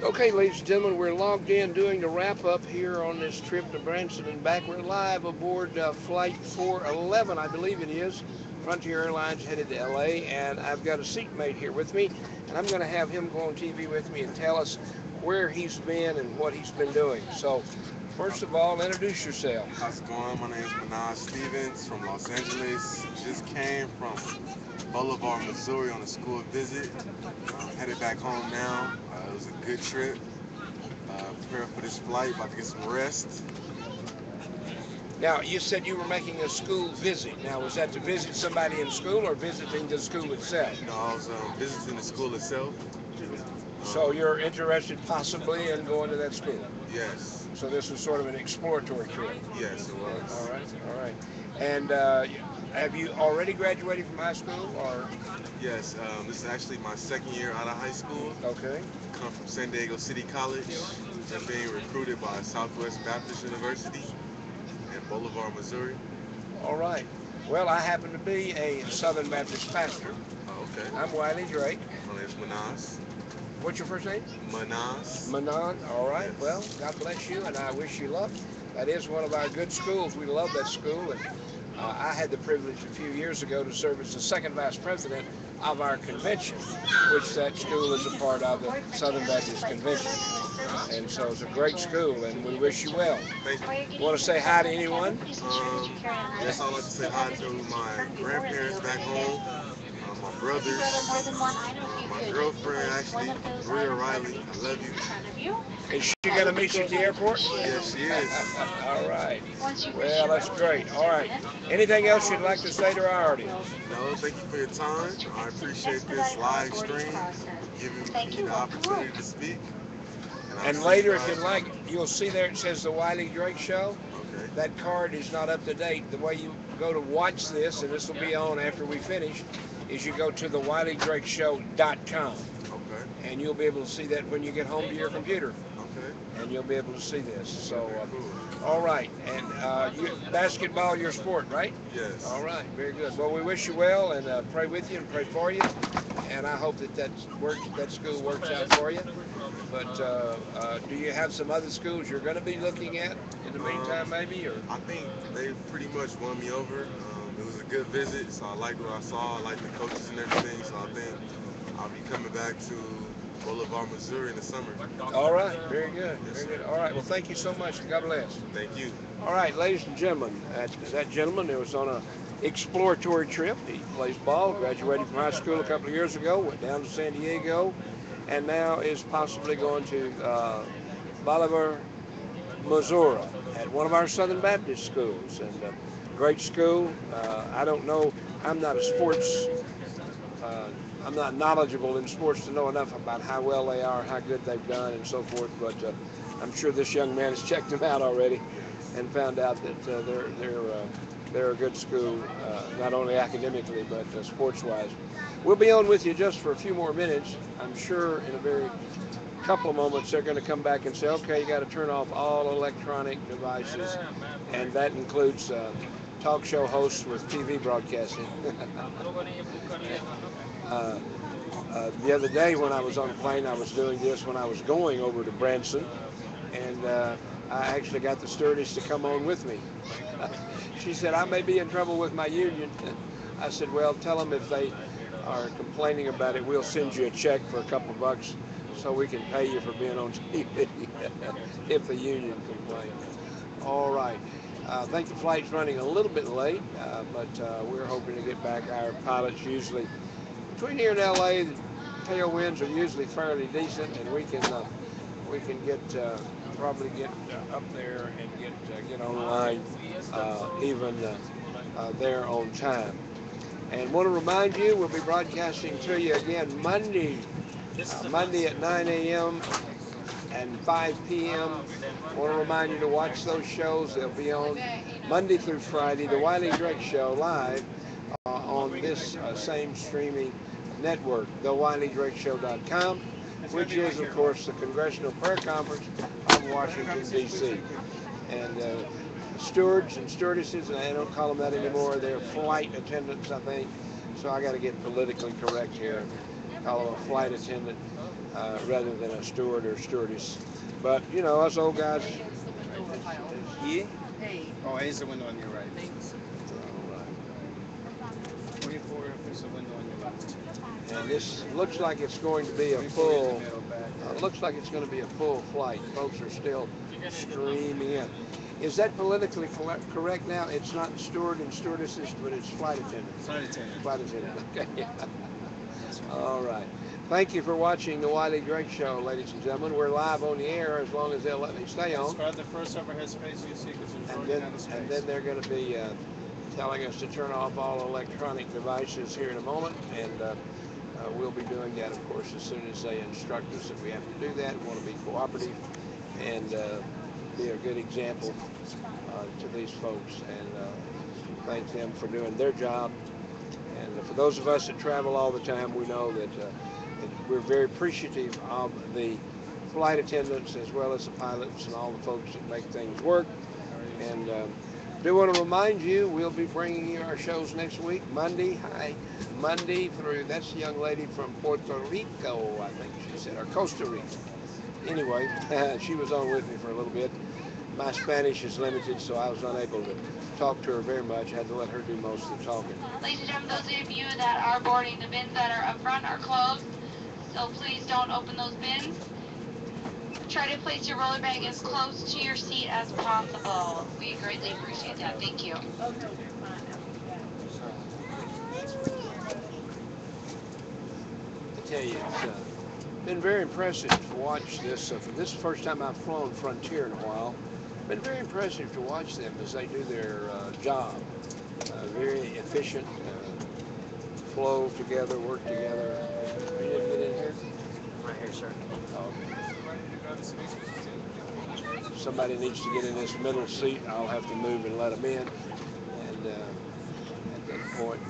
Okay, ladies and gentlemen, we're logged in doing the wrap up here on this trip to Branson and back. We're live aboard Flight 411, I believe it is. Frontier Airlines headed to LA, and I've got a seatmate here with me, and I'm going to have him go on TV with me and tell us where he's been and what he's been doing. So, first of all, introduce yourself. How's it going? My name is Manaj Stevens from Los Angeles. Just came from Boulevard, Missouri on a school visit. Headed back home now. It was a good trip. Preparing for this flight, about to get some rest. Now, you said you were making a school visit. Now, was that to visit somebody in school or visiting the school itself? You know, I was visiting the school itself. So you're interested possibly in going to that school? Yes. So this was sort of an exploratory trip? Yes, it was. All right, all right. And have you already graduated from high school, or? Yes, this is actually my second year out of high school. Okay. Come from San Diego City College. I'm being recruited by Southwest Baptist University in Boulevard, Missouri. All right. Well, I happen to be a Southern Baptist pastor. Oh, okay. I'm Wiley Drake. My name's Manas. What's your first name? Manas. Manon. All right. Yes. Well, God bless you, and I wish you luck. That is one of our good schools. We love that school, and I had the privilege a few years ago to serve as the second vice president of our convention, which that school is a part of, the Southern Baptist Convention. And so it's a great school, and we wish you well. Thank you. Want to say hi to anyone? Yes, I'd like to say hi to my grandparents back home, my brothers, my girlfriend actually, Maria Riley. I love you. Is she going to meet you at the airport? Yes, she is. All right. Well, that's great. All right. Anything else you'd like to say to our audience? No, thank you for your time. I appreciate this live stream, giving me the opportunity to speak. And later, if you'd like, you'll see there it says the Wiley Drake Show. Okay. That card is not up to date. The way you go to watch this, and this will be on after we finish, is you go to the WileyDrakeShow.com. Okay. And you'll be able to see that when you get home to your computer. Okay. And you'll be able to see this. So, Cool. all right. And basketball, your sport, right? Yes. All right. Very good. Well, we wish you well, and pray with you and pray for you. And I hope that that school works out for you. But do you have some other schools you're going to be looking at in the meantime, maybe? Or I think they pretty much won me over. It was a good visit, so I liked what I saw. I liked the coaches and everything, so I think I'll be coming back to Boulevard, Missouri in the summer. All right. Very good. Yes, Very sir. good. All right. Well, thank you so much. God bless. Thank you. All right, ladies and gentlemen, that gentleman that was on a exploratory trip. He plays ball, graduated from high school a couple of years ago, went down to San Diego, and now is possibly going to Bolivar, Missouri, at one of our Southern Baptist schools. And great school. I don't know. I'm not a sports. I'm not knowledgeable in sports to know enough about how well they are, how good they've done, and so forth. But I'm sure this young man has checked them out already and found out that they're a good school, not only academically but sports-wise. We'll be on with you just for a few more minutes. I'm sure in a very couple of moments they're going to come back and say, okay, you got to turn off all electronic devices, and that includes talk show hosts with TV broadcasting. The other day when I was on a plane, I was doing this when I was going over to Branson, and I actually got the stewardess to come on with me. She said, I may be in trouble with my union. I said, well, tell them if they are complaining about it, we'll send you a check for a couple of bucks so we can pay you for being on TV if the union complains. All right. I think the flight's running a little bit late, but we're hoping to get back. Our pilots usually, between here and LA, the tailwinds are usually fairly decent, and we can get probably get up there and get online even there on time. And want to remind you, we'll be broadcasting to you again Monday Monday at 9 a.m. and 5 p.m. I want to remind you to watch those shows. They'll be on Monday through Friday, the Wiley Drake Show live on this same streaming network, thewileyDrakeShow.com, which is, of course, the Congressional Prayer Conference of Washington, D.C. And stewards and stewardesses, and I don't call them that anymore, they're flight attendants, I think. So I got to get politically correct here. Call them a flight attendant rather than a steward or stewardess. But, you know, us old guys, Yeah? Oh, here's the window on your right. 44 is the window on your left. and this looks like it's going to be a full, looks like it's going to be a full flight. Folks are still streaming in. Is that politically correct now? It's not steward and stewardesses, but it's flight attendants. Flight attendant. Flight attendant, okay. All right. Thank you for watching the Wiley Drake Show, ladies and gentlemen. We're live on the air as long as they'll let me stay on. Describe the first overhead space you see because you're And drawing down the space. then they're going to be telling us to turn off all electronic devices here in a moment. And we'll be doing that, of course, as soon as they instruct us that we have to do that. We want to be cooperative and be a good example to these folks, and thank them for doing their job. And for those of us that travel all the time, we know that we're very appreciative of the flight attendants as well as the pilots and all the folks that make things work. And do want to remind you, we'll be bringing you our shows next week, Monday through, that's the young lady from Puerto Rico, I think she said, or Costa Rica. Anyway, she was on with me for a little bit. My Spanish is limited, so I was unable to talk to her very much. I had to let her do most of the talking. Ladies and gentlemen, those of you that are boarding, the bins that are up front are closed, so please don't open those bins. Try to place your roller bag as close to your seat as possible. We greatly appreciate that. Thank you. I tell you, it's been very impressive to watch this. This is the first time I've flown Frontier in a while. Been very impressive to watch them as they do their job. Very efficient, flow together, work together. You didn't get in here? Right here, sir. Somebody needs to get in this middle seat. I'll have to move and let them in. And at that point,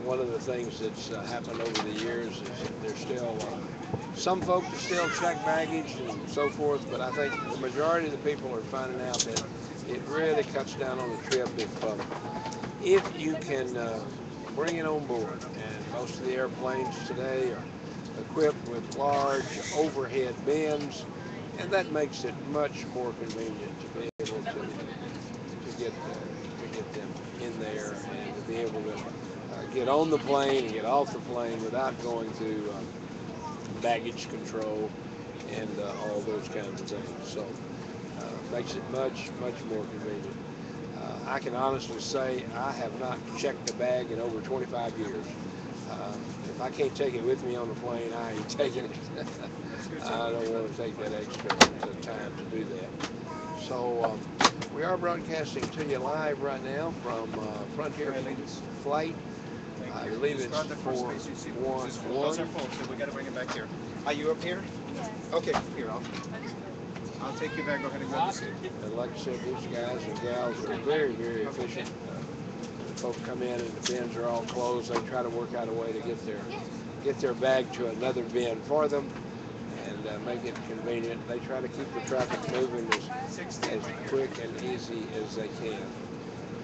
one of the things that's happened over the years is that there's still some folks are still check baggage and so forth, but I think the majority of the people are finding out that it really cuts down on the trip if you can bring it on board. And most of the airplanes today are equipped with large overhead bins, and that makes it much more convenient to be able to get them in there and to be able to get on the plane and get off the plane without going through baggage control and all those kinds of things. So makes it much more convenient. I can honestly say I have not checked a bag in over 25 years. If I can't take it with me on the plane, I ain't taking it. I don't want to take that extra time to do that. So we are broadcasting to you live right now from Frontier Flight. I believe it's 411. Those are full, so we got to bring it back here. Are you up here? Yes. Okay, here, I'll take you back. Go ahead and grab the seat. And like I said, these guys and gals are very efficient. Folks come in and the bins are all closed. They try to work out a way to get their bag to another bin for them and make it convenient. They try to keep the traffic moving as quick and easy as they can.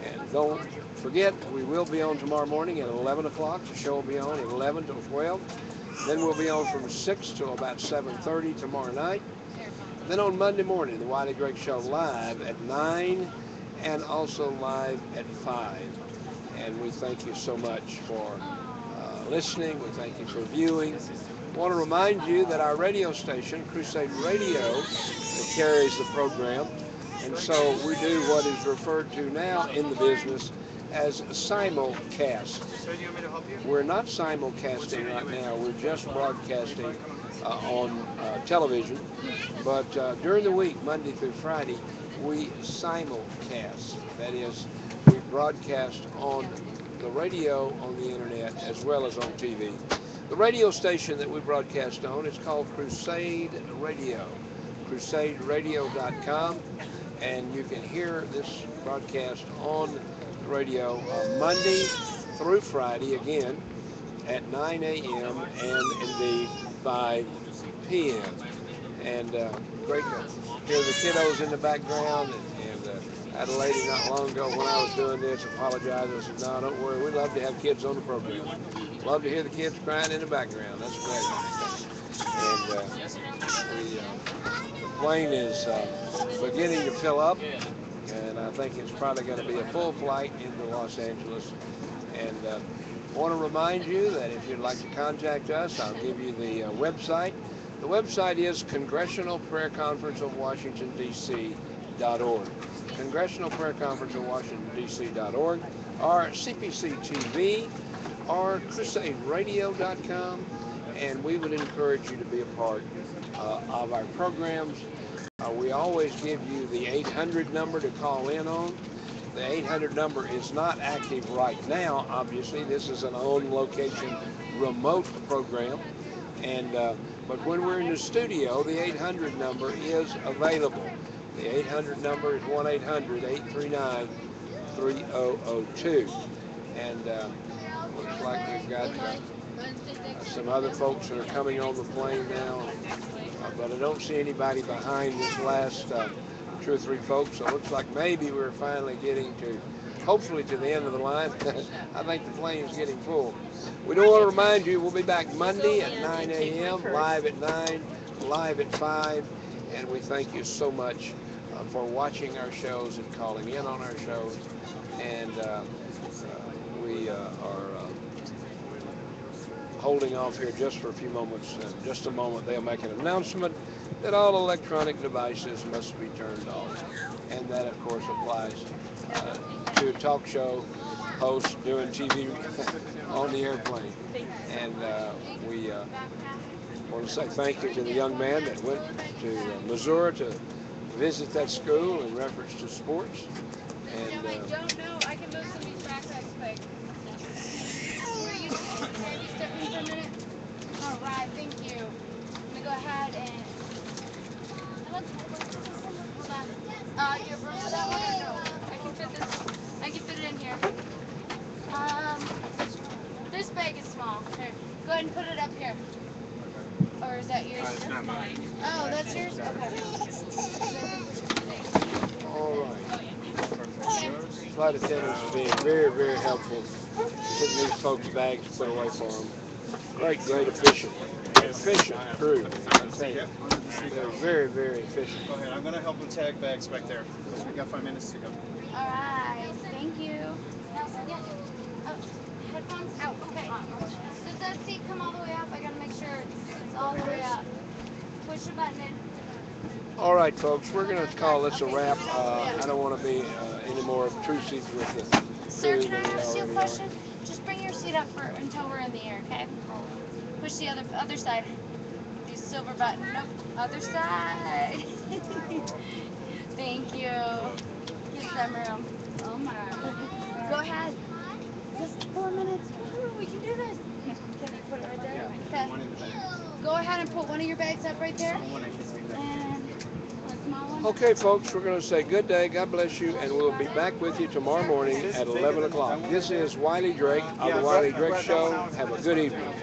And don't forget, we will be on tomorrow morning at 11 o'clock. The show will be on at 11 till 12. Then we'll be on from 6 till about 7:30 tomorrow night. Then on Monday morning, the Wiley Drake Show live at 9 and also live at 5. And we thank you so much for listening. We thank you for viewing. I want to remind you that our radio station, Crusade Radio, carries the program. And so we do what is referred to now in the business as simulcast. We're not simulcasting right now. We're just broadcasting on television. But during the week, Monday through Friday, we simulcast. That is, we broadcast on the radio, on the internet, as well as on TV. The radio station that we broadcast on is called Crusade Radio, crusaderadio.com, and you can hear this broadcast on the radio Monday through Friday, again, at 9 a.m. and indeed 5 p.m. And great to hear the kiddos in the background. And I had a lady not long ago when I was doing this apologize. I said, no, don't worry. We love to have kids on the program. Love to hear the kids crying in the background. That's great. And the plane is beginning to fill up. And I think it's probably going to be a full flight into Los Angeles. And I want to remind you that if you'd like to contact us, I'll give you the website. The website is Congressional Prayer Conference of Washington, D.C.org. Congressional Prayer Conference of Washington, D.C.org, or CPC TV, or crusaderadio.com, and we would encourage you to be a part of our programs. We always give you the 800 number to call in on. The 800 number is not active right now, obviously. This is an on-location remote program. And but when we're in the studio, the 800 number is available. The 800 number is 1-800-839-3002. And looks like we've got some other folks that are coming on the plane now. But I don't see anybody behind this last 2 or 3 folks. So it looks like maybe we're finally getting to, hopefully, to the end of the line. I think the plane is getting full. We do want to remind you, we'll be back Monday at 9 a.m., live at 9, live at 5. And we thank you so much for watching our shows and calling in on our shows. And we are holding off here just for a few moments. In just a moment, they'll make an announcement that all electronic devices must be turned off. And that, of course, applies to a talk show host doing TV on the airplane. And we want to say thank you to the young man that went to Missouri to visit that school in reference to sports. And I don't know. I can move some of these backpacks quick. Where you can you step in for a minute? All right, thank you. I'm gonna go ahead and hold on. Your room for that one or no? I can fit this. I can fit it in here. This bag is small. Here, go ahead and put it up here. Or is that yours? It's not mine. Oh, that's yours? Okay. all right. Flight attendants are being very, very helpful, getting these folks' bags put away for them. Great, efficient crew. They're very, very efficient. Go ahead. I'm going to help with tag bags back there. We got 5 minutes to go. All right. Thank you. Oh, headphones out. Okay. Does that seat come all the way up? I gotta make sure it's all the way up. Push the button in. All right, folks, we're going to call this a wrap. I don't want to be any more obtrusive with the Sir, crew can I than we ask you a already question? Just bring your seat up until we're in the air, okay? Push the other side. The silver button. Nope. Other side. Thank you. Get some room. Oh my. Go ahead. Just 4 minutes. Ooh, we can do this. Can you put it right there? Yeah. Okay. One in the bag. Go ahead and put one of your bags up right there. One I can see back. And a small one. Okay, folks, we're going to say good day, God bless you, and we'll be back with you tomorrow morning at 11 o'clock. This is Wiley Drake of the Wiley Drake Show. Have a good evening.